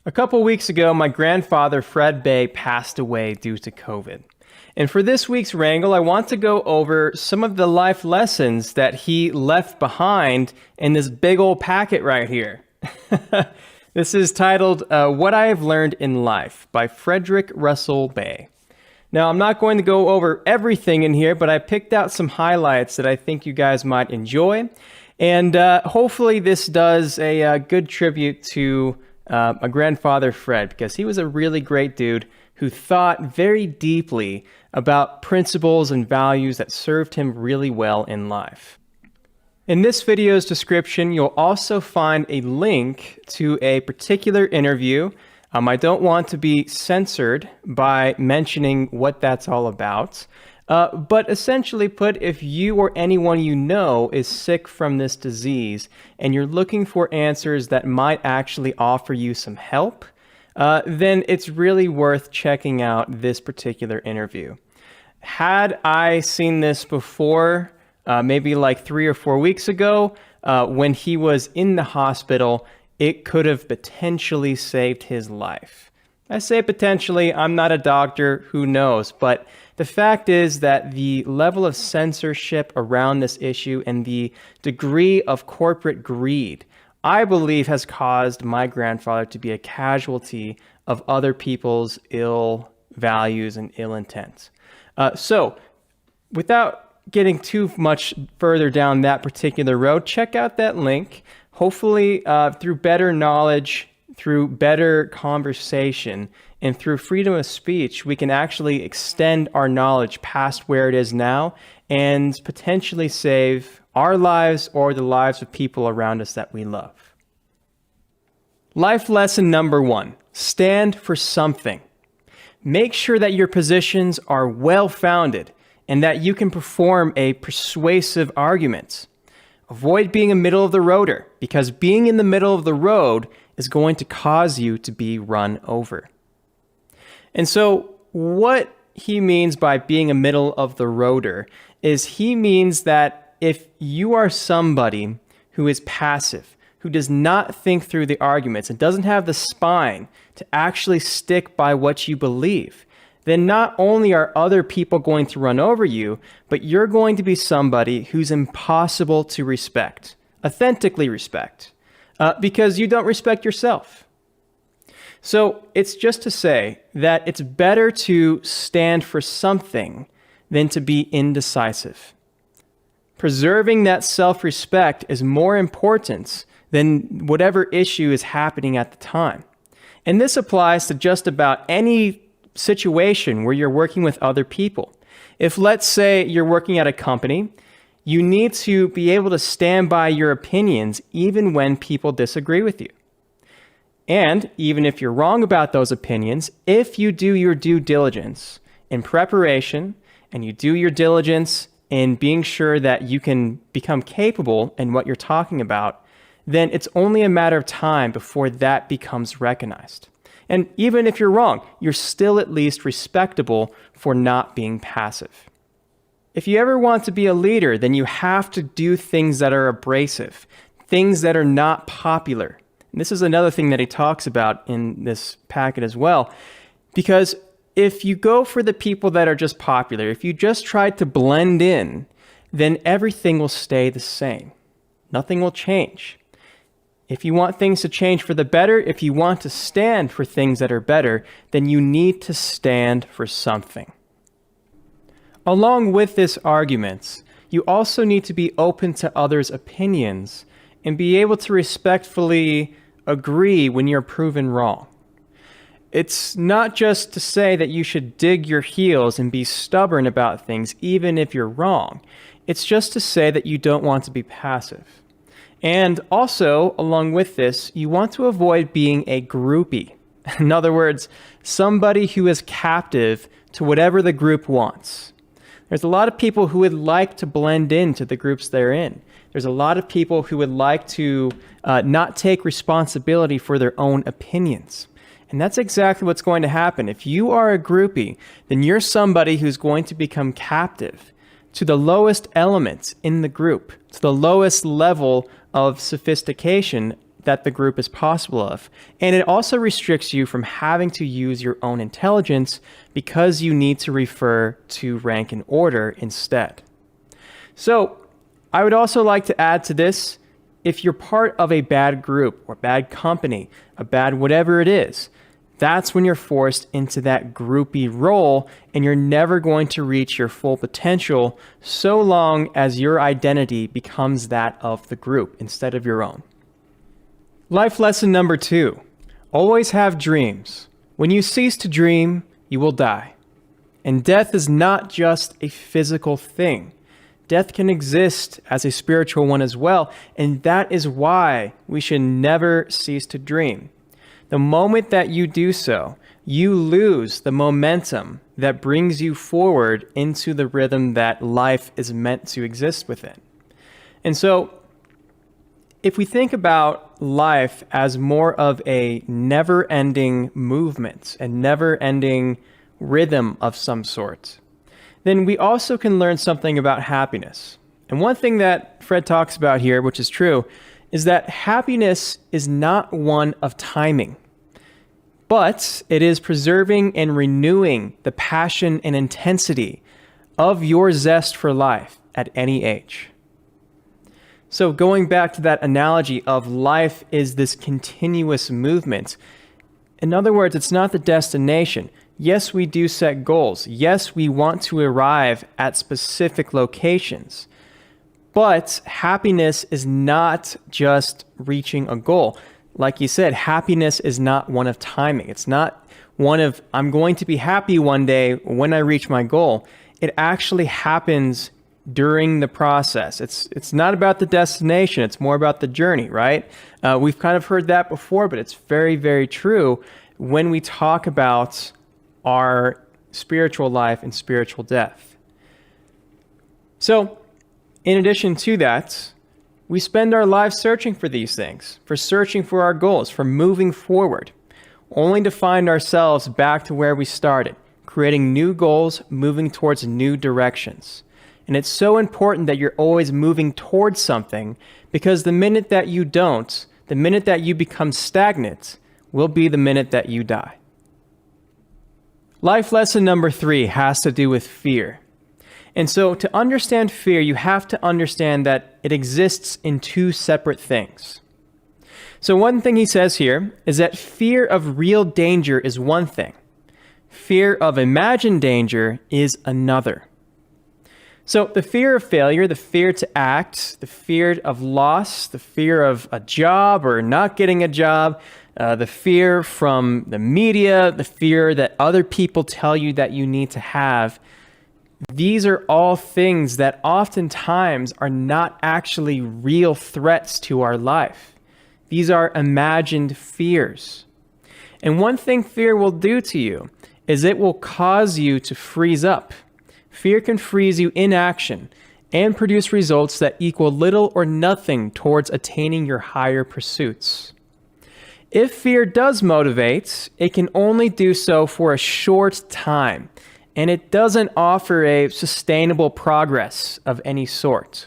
A couple weeks ago, my grandfather, Fred Bay, passed away due to COVID. And for this week's Wrangle, I want to go over some of the life lessons that he left behind in this big old packet right here. This is titled, What I Have Learned in Life by Frederick Russell Bay. Now, I'm not going to go over everything in here, but I picked out some highlights that I think you guys might enjoy. And hopefully this does a good tribute to my grandfather, Fred, because he was a really great dude who thought very deeply about principles and values that served him really well in life. In this video's description, you'll also find a link to a particular interview. I don't want to be censored by mentioning what that's all about. But essentially put, if you or anyone you know is sick from this disease and you're looking for answers that might actually offer you some help, then it's really worth checking out this particular interview. Had I seen this before, maybe like 3 or 4 weeks ago, when he was in the hospital, it could have potentially saved his life. I say potentially, I'm not a doctor, who knows, but the fact is that the level of censorship around this issue and the degree of corporate greed, I believe, has caused my grandfather to be a casualty of other people's ill values and ill intent. So, without getting too much further down that particular road, check out that link. Hopefully, through better knowledge, through better conversation, and through freedom of speech, we can actually extend our knowledge past where it is now and potentially save our lives or the lives of people around us that we love. Life lesson number 1, stand for something. Make sure that your positions are well-founded and that you can perform a persuasive argument. Avoid being a middle-of-the-roader, because being in the middle of the road is going to cause you to be run over. And so what he means by being a middle-of-the-roader is he means that if you are somebody who is passive, who does not think through the arguments and doesn't have the spine to actually stick by what you believe, then not only are other people going to run over you, but you're going to be somebody who's impossible to respect, authentically respect, because you don't respect yourself. So it's just to say that it's better to stand for something than to be indecisive. Preserving that self-respect is more important than whatever issue is happening at the time. And this applies to just about any situation where you're working with other people. If, let's say, you're working at a company, you need to be able to stand by your opinions even when people disagree with you. And even if you're wrong about those opinions, if you do your due diligence in preparation and you do your diligence in being sure that you can become capable in what you're talking about, then it's only a matter of time before that becomes recognized. And even if you're wrong, you're still at least respectable for not being passive. If you ever want to be a leader, then you have to do things that are abrasive, things that are not popular. And this is another thing that he talks about in this packet as well, because if you go for the people that are just popular, if you just try to blend in, then everything will stay the same. Nothing will change. If you want things to change for the better, if you want to stand for things that are better, then you need to stand for something. Along with this argument, you also need to be open to others' opinions and be able to respectfully agree when you're proven wrong. It's not just to say that you should dig your heels and be stubborn about things even if you're wrong. It's just to say that you don't want to be passive. And also, along with this, you want to avoid being a groupie. In other words, somebody who is captive to whatever the group wants. There's a lot of people who would like to blend into the groups they're in. There's a lot of people who would like to not take responsibility for their own opinions. And that's exactly what's going to happen. If you are a groupie, then you're somebody who's going to become captive to the lowest elements in the group, to the lowest level of sophistication that the group is possible of. And it also restricts you from having to use your own intelligence because you need to refer to rank and order instead. So I would also like to add to this, if you're part of a bad group or bad company, a bad whatever it is, that's when you're forced into that groupie role and you're never going to reach your full potential so long as your identity becomes that of the group instead of your own. Life lesson number 2, always have dreams. When you cease to dream, you will die. And death is not just a physical thing. Death can exist as a spiritual one as well, and that is why we should never cease to dream. The moment that you do so, you lose the momentum that brings you forward into the rhythm that life is meant to exist within. And so, if we think about life as more of a never-ending movement, a never-ending rhythm of some sort, then we also can learn something about happiness. And one thing that Fred talks about here, which is true, is that happiness is not one of timing, but it is preserving and renewing the passion and intensity of your zest for life at any age. So going back to that analogy of life is this continuous movement. In other words, it's not the destination. Yes, we do set goals. Yes, we want to arrive at specific locations. But happiness is not just reaching a goal. Like you said, happiness is not one of timing. It's not one of, I'm going to be happy one day when I reach my goal. It actually happens during the process. It's not about the destination. It's more about the journey, right? We've kind of heard that before, but it's very, very true when we talk about our spiritual life and spiritual death. So, in addition to that, we spend our lives searching for these things, for searching for our goals, for moving forward, only to find ourselves back to where we started, creating new goals, moving towards new directions. And it's so important that you're always moving towards something, because the minute that you don't, the minute that you become stagnant, will be the minute that you die. Life lesson number 3 has to do with fear. And so to understand fear, you have to understand that it exists in 2 separate things. So one thing he says here is that fear of real danger is one thing. Fear of imagined danger is another. So the fear of failure, the fear to act, the fear of loss, the fear of a job or not getting a job, the fear from the media, the fear that other people tell you that you need to have, these are all things that oftentimes are not actually real threats to our life. These are imagined fears. And one thing fear will do to you is it will cause you to freeze up. Fear can freeze you in action and produce results that equal little or nothing towards attaining your higher pursuits. If fear does motivate, it can only do so for a short time, and it doesn't offer a sustainable progress of any sort.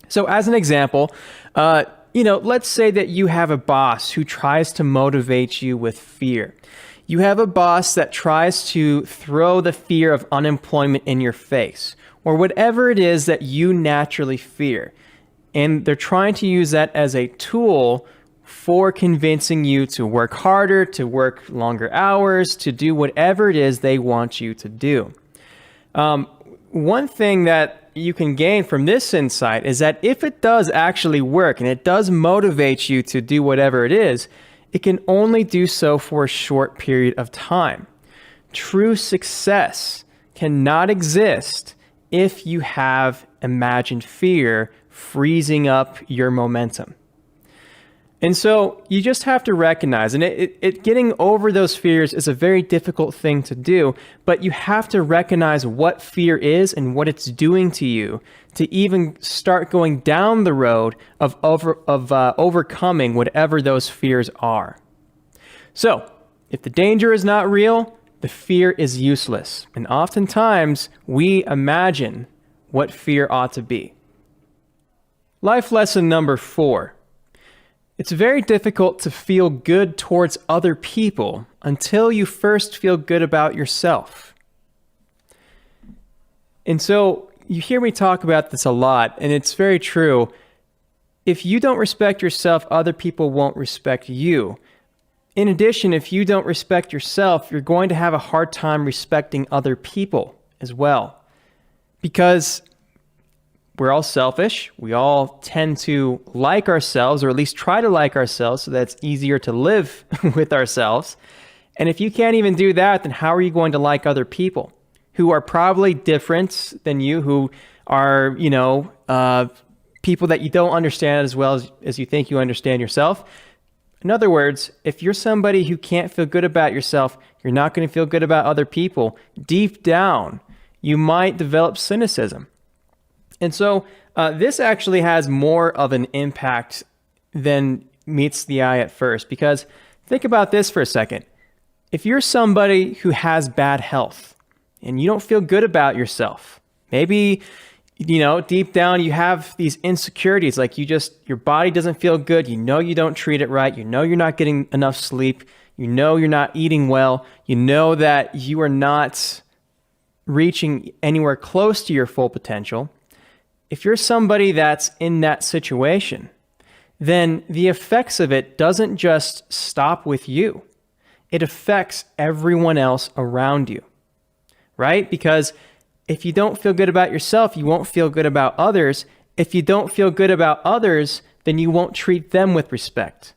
So as an example, let's say that you have a boss who tries to motivate you with fear. You have a boss that tries to throw the fear of unemployment in your face, or whatever it is that you naturally fear. And they're trying to use that as a tool for convincing you to work harder, to work longer hours, to do whatever it is they want you to do. One thing that you can gain from this insight is that if it does actually work and it does motivate you to do whatever it is, it can only do so for a short period of time. True success cannot exist if you have imagined fear freezing up your momentum. And so you just have to recognize, and getting over those fears is a very difficult thing to do, but you have to recognize what fear is and what it's doing to you to even start going down the road of overcoming whatever those fears are. So if the danger is not real, the fear is useless. And oftentimes we imagine what fear ought to be. Life lesson number 4. It's very difficult to feel good towards other people until you first feel good about yourself. And so you hear me talk about this a lot, and it's very true. If you don't respect yourself, other people won't respect you. In addition, if you don't respect yourself, you're going to have a hard time respecting other people as well. Because we're all selfish. We all tend to like ourselves, or at least try to like ourselves, so that it's easier to live with ourselves. And if you can't even do that, then how are you going to like other people who are probably different than you, who are, people that you don't understand as well as you think you understand yourself? In other words, if you're somebody who can't feel good about yourself, you're not going to feel good about other people. Deep down, you might develop cynicism. And so this actually has more of an impact than meets the eye at first, because think about this for a second. If you're somebody who has bad health and you don't feel good about yourself, maybe deep down you have these insecurities, like your body doesn't feel good, you don't treat it right, you're not getting enough sleep, you're not eating well, that you are not reaching anywhere close to your full potential. If you're somebody that's in that situation, then the effects of it doesn't just stop with you. It affects everyone else around you, right? Because if you don't feel good about yourself, you won't feel good about others. If you don't feel good about others, then you won't treat them with respect.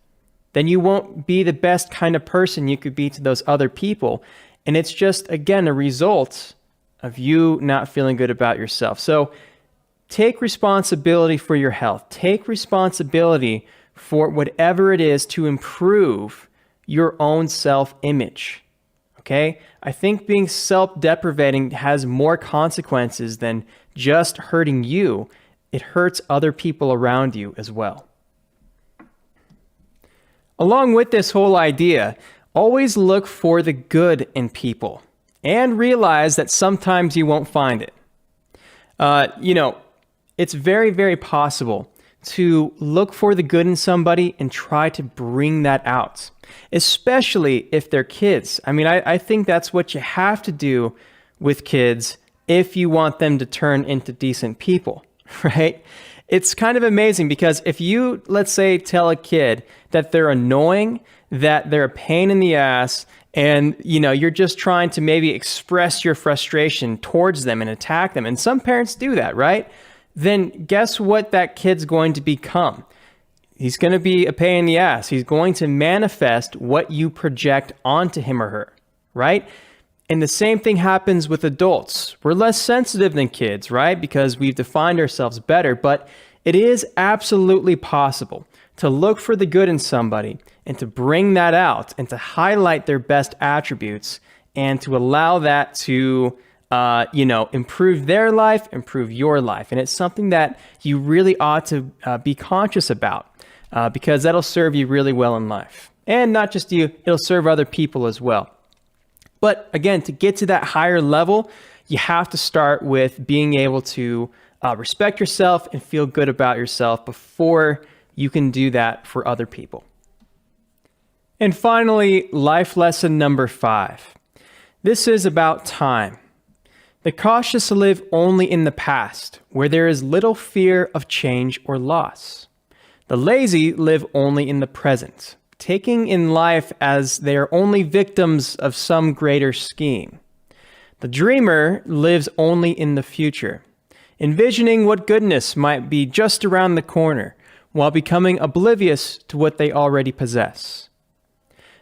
Then you won't be the best kind of person you could be to those other people. And it's just, again, a result of you not feeling good about yourself. So take responsibility for your health. Take responsibility for whatever it is to improve your own self-image. Okay? I think being self-deprivating has more consequences than just hurting you. It hurts other people around you as well. Along with this whole idea, always look for the good in people and realize that sometimes you won't find it. It's very, very possible to look for the good in somebody and try to bring that out, especially if they're kids. I think that's what you have to do with kids if you want them to turn into decent people, right? It's kind of amazing because if you, let's say, tell a kid that they're annoying, that they're a pain in the ass, and you're just trying to maybe express your frustration towards them and attack them, and some parents do that, right? Then guess what that kid's going to become? He's going to be a pain in the ass. He's going to manifest what you project onto him or her, right? And the same thing happens with adults. We're less sensitive than kids, right? Because we've defined ourselves better, but it is absolutely possible to look for the good in somebody and to bring that out and to highlight their best attributes and to allow that to improve their life, improve your life. And it's something that you really ought to be conscious about because that'll serve you really well in life. And not just you, it'll serve other people as well. But again, to get to that higher level, you have to start with being able to respect yourself and feel good about yourself before you can do that for other people. And finally, life lesson number 5. This is about time. The cautious live only in the past, where there is little fear of change or loss. The lazy live only in the present, taking in life as they are only victims of some greater scheme. The dreamer lives only in the future, envisioning what goodness might be just around the corner, while becoming oblivious to what they already possess.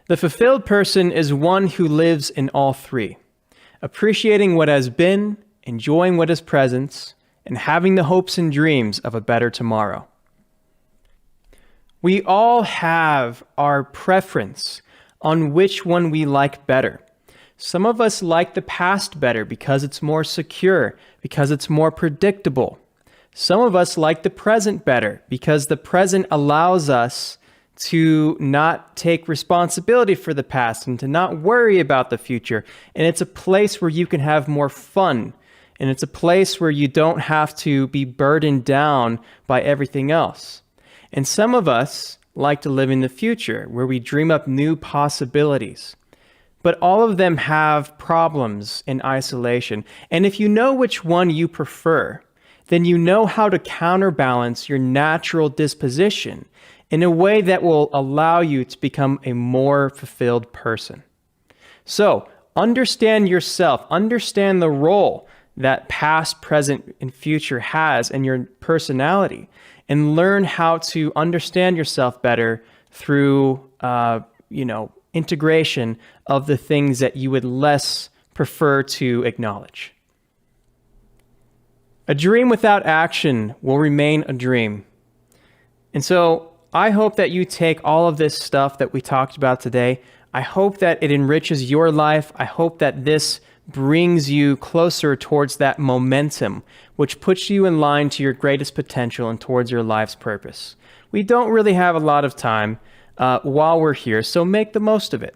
The fulfilled person is one who lives in all three, appreciating what has been, enjoying what is present, and having the hopes and dreams of a better tomorrow. We all have our preference on which one we like better. Some of us like the past better because it's more secure, because it's more predictable. Some of us like the present better because the present allows us to not take responsibility for the past and to not worry about the future. And it's a place where you can have more fun. And it's a place where you don't have to be burdened down by everything else. And some of us like to live in the future, where we dream up new possibilities. But all of them have problems in isolation. And if you know which one you prefer, then you know how to counterbalance your natural disposition in a way that will allow you to become a more fulfilled person. So, understand yourself, understand the role that past, present, and future has in your personality, and learn how to understand yourself better through, integration of the things that you would less prefer to acknowledge. A dream without action will remain a dream. And so I hope that you take all of this stuff that we talked about today. I hope that it enriches your life. I hope that this brings you closer towards that momentum, which puts you in line to your greatest potential and towards your life's purpose. We don't really have a lot of time while we're here, so make the most of it.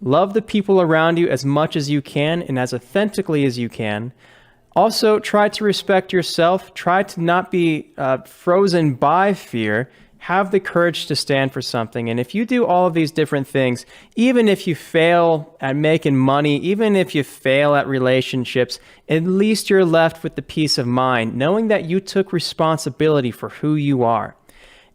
Love the people around you as much as you can and as authentically as you can. Also, try to respect yourself. Try to not be frozen by fear. Have the courage to stand for something. And if you do all of these different things, even if you fail at making money, even if you fail at relationships, at least you're left with the peace of mind, knowing that you took responsibility for who you are.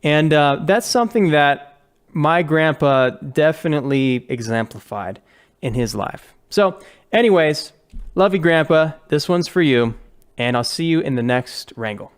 And that's something that my grandpa definitely exemplified in his life. So anyways, love you, Grandpa. This one's for you. And I'll see you in the next Wrangle.